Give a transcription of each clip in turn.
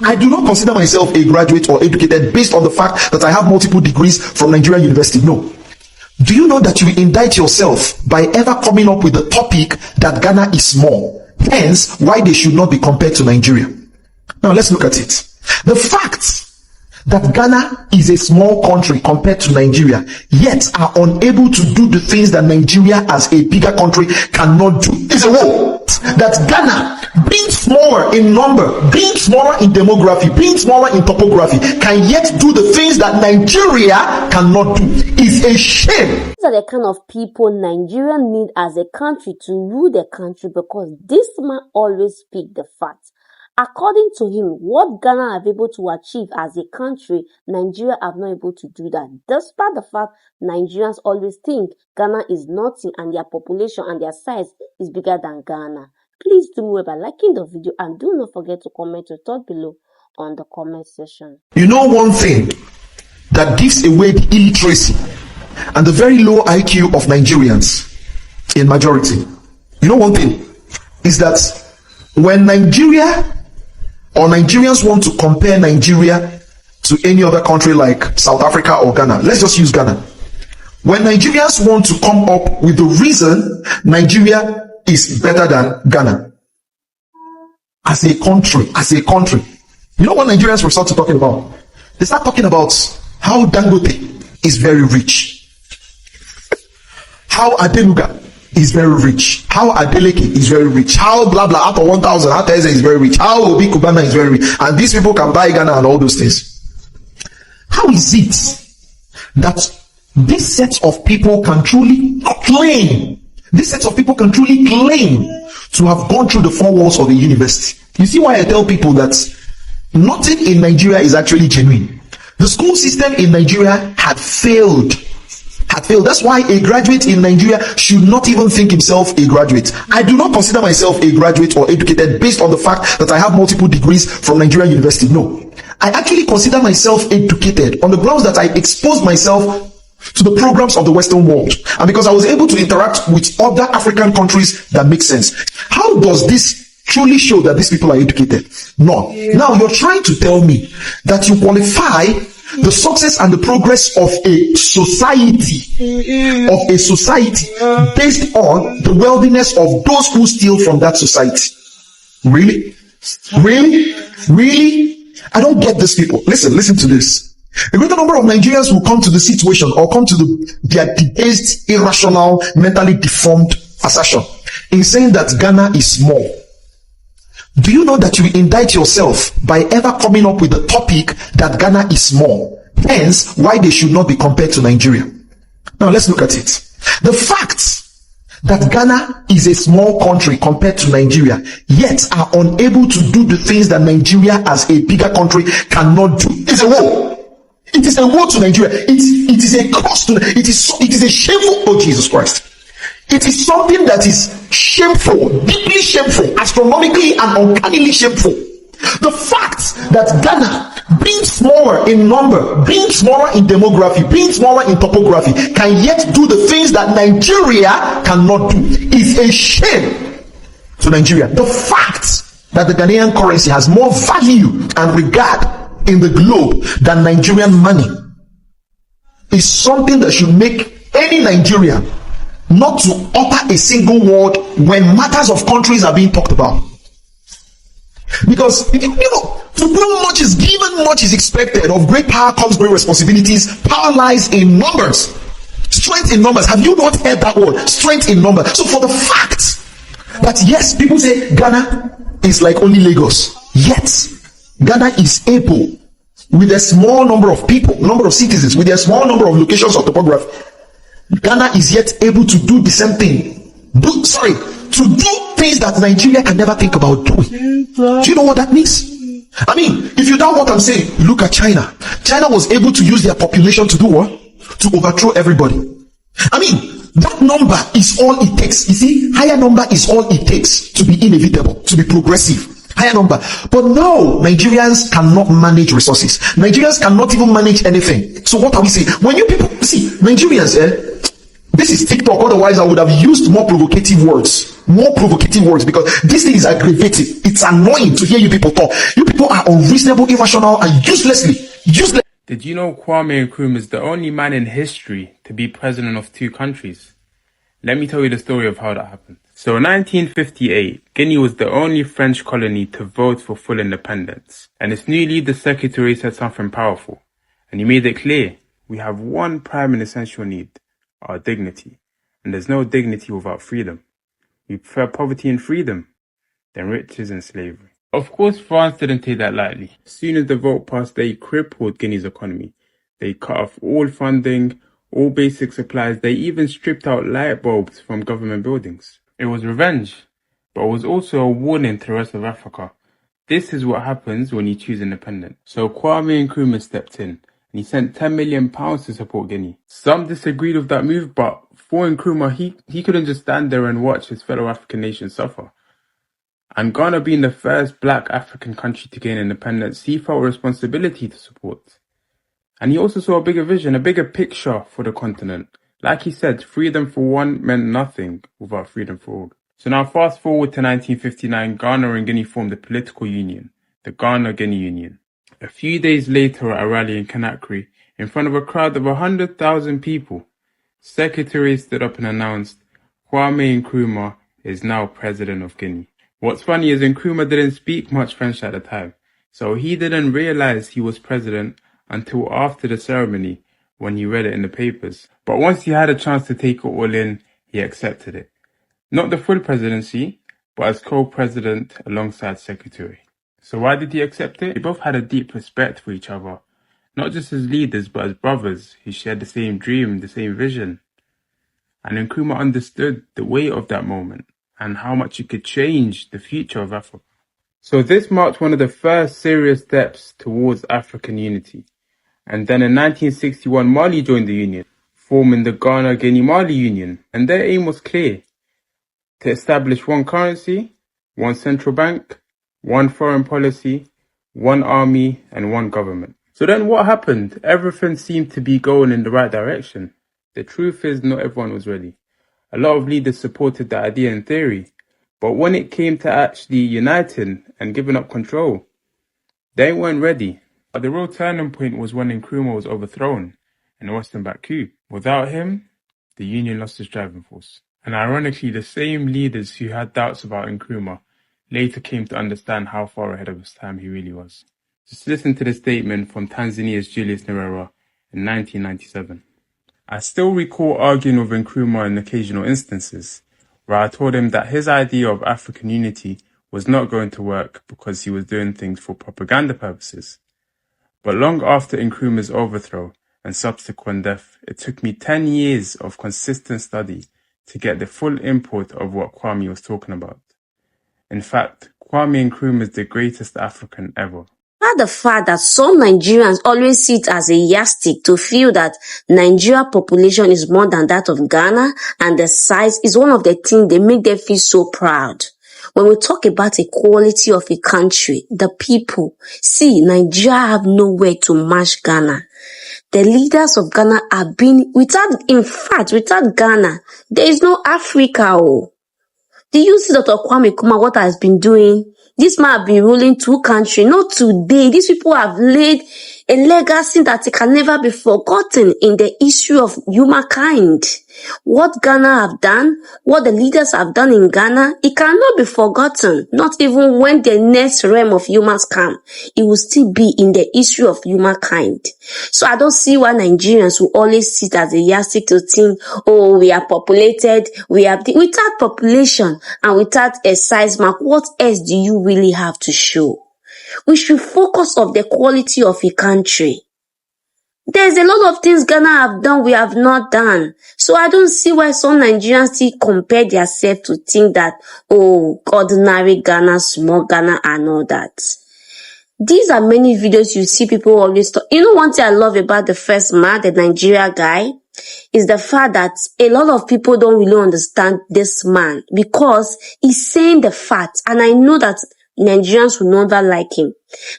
I do not consider myself a graduate or educated based on the fact that I have multiple degrees from Nigerian university. No. Do you know that you indict yourself by ever coming up with the topic that Ghana is small? Hence, why they should not be compared to Nigeria. Now, let's look at it. The fact that Ghana is a small country compared to Nigeria, yet are unable to do the things that Nigeria as a bigger country cannot do, is a woe. That Ghana, being smaller in number, being smaller in demography, being smaller in topography, can yet do the things that Nigeria cannot do, is a shame. These are the kind of people Nigeria need as a country to rule the country, because this man always speak the facts. According to him, what Ghana have able to achieve as a country, Nigeria have not able to do that. Despite the fact Nigerians always think Ghana is nothing and their population and their size is bigger than Ghana. Please do me by liking the video and do not forget to comment your thought below on the comment section. You know one thing that gives away the illiteracy and the very low IQ of Nigerians in majority. You know one thing is that when Nigeria or Nigerians want to compare Nigeria to any other country like South Africa or Ghana, let's just use Ghana. When Nigerians want to come up with the reason Nigeria is better than Ghana as a country, you know what Nigerians resort to talking about? They start talking about how Dangote is very rich, how Adenuga is very rich, how Adeleke is very rich, how blah blah out of 1,000, how Teze is very rich, how Obi Kubana is very rich, and these people can buy Ghana and all those things. How is it that this set of people can truly claim to have gone through the four walls of the university? You see why I tell people that nothing in Nigeria is actually genuine. The school system in Nigeria had failed. That's why a graduate in Nigeria should not even think himself a graduate. I do not consider myself a graduate or educated based on the fact that I have multiple degrees from Nigerian university. No. I actually consider myself educated on the grounds that I exposed myself to the programs of the Western world, and because I was able to interact with other African countries that make sense. How does this truly show that these people are educated? No. Now you're trying to tell me that you qualify the success and the progress of a society based on the wealthiness of those who steal from that society. Really? I don't get these people. Listen to this. A greater number of Nigerians will come to the situation or come to their debased, irrational, mentally deformed assertion in saying that Ghana is small. Do you know that you indict yourself by ever coming up with the topic that Ghana is small? Hence, why they should not be compared to Nigeria. Now, let's look at it. The fact that Ghana is a small country compared to Nigeria, yet are unable to do the things that Nigeria as a bigger country cannot do, is a woe. It is a woe to Nigeria. It is a cost to it is a shameful. Oh, Jesus Christ. It is something that is shameful, deeply shameful, astronomically and uncannily shameful. The fact that Ghana, being smaller in number, being smaller in demography, being smaller in topography, can yet do the things that Nigeria cannot do, is a shame to Nigeria. The fact that the Ghanaian currency has more value and regard in the globe than Nigerian money is something that should make any Nigerian not to utter a single word when matters of countries are being talked about. Because to whom much is given, much is expected. Of great power comes great responsibilities. Power lies in numbers. Strength in numbers. Have you not heard that word? Strength in numbers. So for the fact that yes, people say Ghana is like only Lagos, yet Ghana is able, with a small number of people, number of citizens, with a small number of locations of topography, Ghana is yet able to do the same thing. To do things that Nigeria can never think about doing. Do you know what that means? I mean, if you doubt what I'm saying, look at China. China was able to use their population to do what? To overthrow everybody. I mean, that number is all it takes. You see, higher number is all it takes to be inevitable, to be progressive. Higher number. But no, Nigerians cannot manage resources. Nigerians cannot even manage anything. So what are we saying? When you people see Nigerians, This is TikTok, otherwise I would have used more provocative words. Because this thing is aggravating. It's annoying to hear you people talk. You people are unreasonable, irrational, and useless. Did you know Kwame Nkrumah is the only man in history to be president of 2 countries? Let me tell you the story of how that happened. So in 1958, Guinea was the only French colony to vote for full independence. And its new leader secretary said something powerful. And he made it clear, we have one prime and essential need, our dignity. And there's no dignity without freedom. We prefer poverty and freedom than riches and slavery. Of course, France didn't take that lightly. As soon as the vote passed, they crippled Guinea's economy. They cut off all funding, all basic supplies. They even stripped out light bulbs from government buildings. It was revenge, but it was also a warning to the rest of Africa. This is what happens when you choose independence. So Kwame Nkrumah stepped in, and he sent £10 million to support Guinea. Some disagreed with that move, but for Nkrumah, he couldn't just stand there and watch his fellow African nations suffer. And Ghana being the first black African country to gain independence, he felt a responsibility to support. And he also saw a bigger vision, a bigger picture for the continent. Like he said, freedom for one meant nothing without freedom for all. So now fast forward to 1959, Ghana and Guinea formed a political union, the Ghana-Guinea Union. A few days later at a rally in Conakry, in front of a crowd of 100,000 people, Secretary stood up and announced, Kwame Nkrumah is now president of Guinea. What's funny is Nkrumah didn't speak much French at the time, so he didn't realize he was president until after the ceremony when he read it in the papers. But once he had a chance to take it all in, he accepted it. Not the full presidency, but as co-president alongside secretary. So why did he accept it? They both had a deep respect for each other, not just as leaders, but as brothers who shared the same dream, the same vision. And Nkrumah understood the weight of that moment and how much it could change the future of Africa. So this marked one of the first serious steps towards African unity. And then in 1961, Mali joined the union, forming the Ghana-Guinea-Mali Union. And their aim was clear, to establish one currency, one central bank, one foreign policy, one army, and one government. So then what happened? Everything seemed to be going in the right direction. The truth is, not everyone was ready. A lot of leaders supported the idea in theory, but when it came to actually uniting and giving up control, they weren't ready. But the real turning point was when Nkrumah was overthrown in the Western Back coup. Without him, the union lost its driving force. And ironically, the same leaders who had doubts about Nkrumah later came to understand how far ahead of his time he really was. Just listen to the statement from Tanzania's Julius Nyerere in 1997. I still recall arguing with Nkrumah in occasional instances, where I told him that his idea of African unity was not going to work because he was doing things for propaganda purposes. But long after Nkrumah's overthrow and subsequent death, it took me 10 years of consistent study to get the full import of what Kwame was talking about. In fact, Kwame Nkrumah is the greatest African ever. The fact that some Nigerians always see it as a yardstick to feel that Nigeria population is more than that of Ghana, and the size is one of the things they make them feel so proud. When we talk about equality of a country, the people, see, Nigeria have nowhere to match Ghana. The leaders of Ghana have been, without Ghana, there is no Africa. Do you see Dr. Kwame Nkrumah, what has been doing? This man have been ruling 2 countries, not today. These people have laid a legacy that it can never be forgotten in the history of humankind. What Ghana have done, what the leaders have done in Ghana, it cannot be forgotten. Not even when the next realm of humans come, it will still be in the history of humankind. So I don't see why Nigerians will always sit as a yardstick to think, oh, we are populated, without population and without a size mark, what else do you really have to show? We should focus on the quality of a country. There's a lot of things Ghana have done we have not done. So I don't see why some Nigerians still compare themselves to think that, oh, ordinary Ghana, small Ghana and all that. These are many videos you see people always talk. You know, one thing I love about the first man, the Nigeria guy, is the fact that a lot of people don't really understand this man because he's saying the fact. And I know that Nigerians will never like him.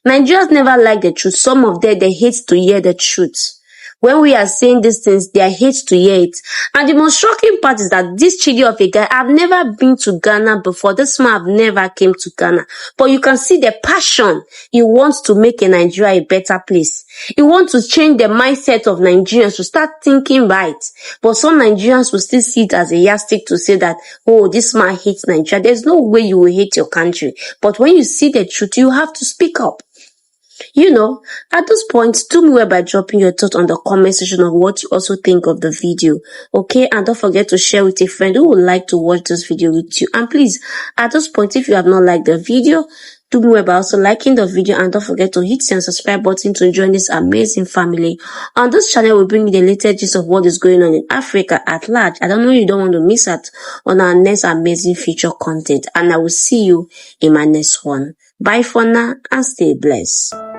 Nigerians never like the truth. Some of them, they hate to hear the truth. When we are saying these things, they hate to hear it. And the most shocking part is that this chidi of a guy, I've never been to Ghana before. This man have never came to Ghana. But you can see the passion. He wants to make Nigeria a better place. He wants to change the mindset of Nigerians to start thinking right. But some Nigerians will still see it as a yardstick to say that, oh, this man hates Nigeria. There's no way you will hate your country. But when you see the truth, you have to speak up. At this point, do me well by dropping your thoughts on the comment section of what you also think of the video. Okay, and don't forget to share with a friend who would like to watch this video with you. And please, at this point, if you have not liked the video, do me well by also liking the video, and don't forget to hit the subscribe button to join this amazing family. On this channel, we bring you the latest gist of what is going on in Africa at large. I don't know you don't want to miss out on our next amazing feature content, and I will see you in my next one. Bye for now and stay blessed.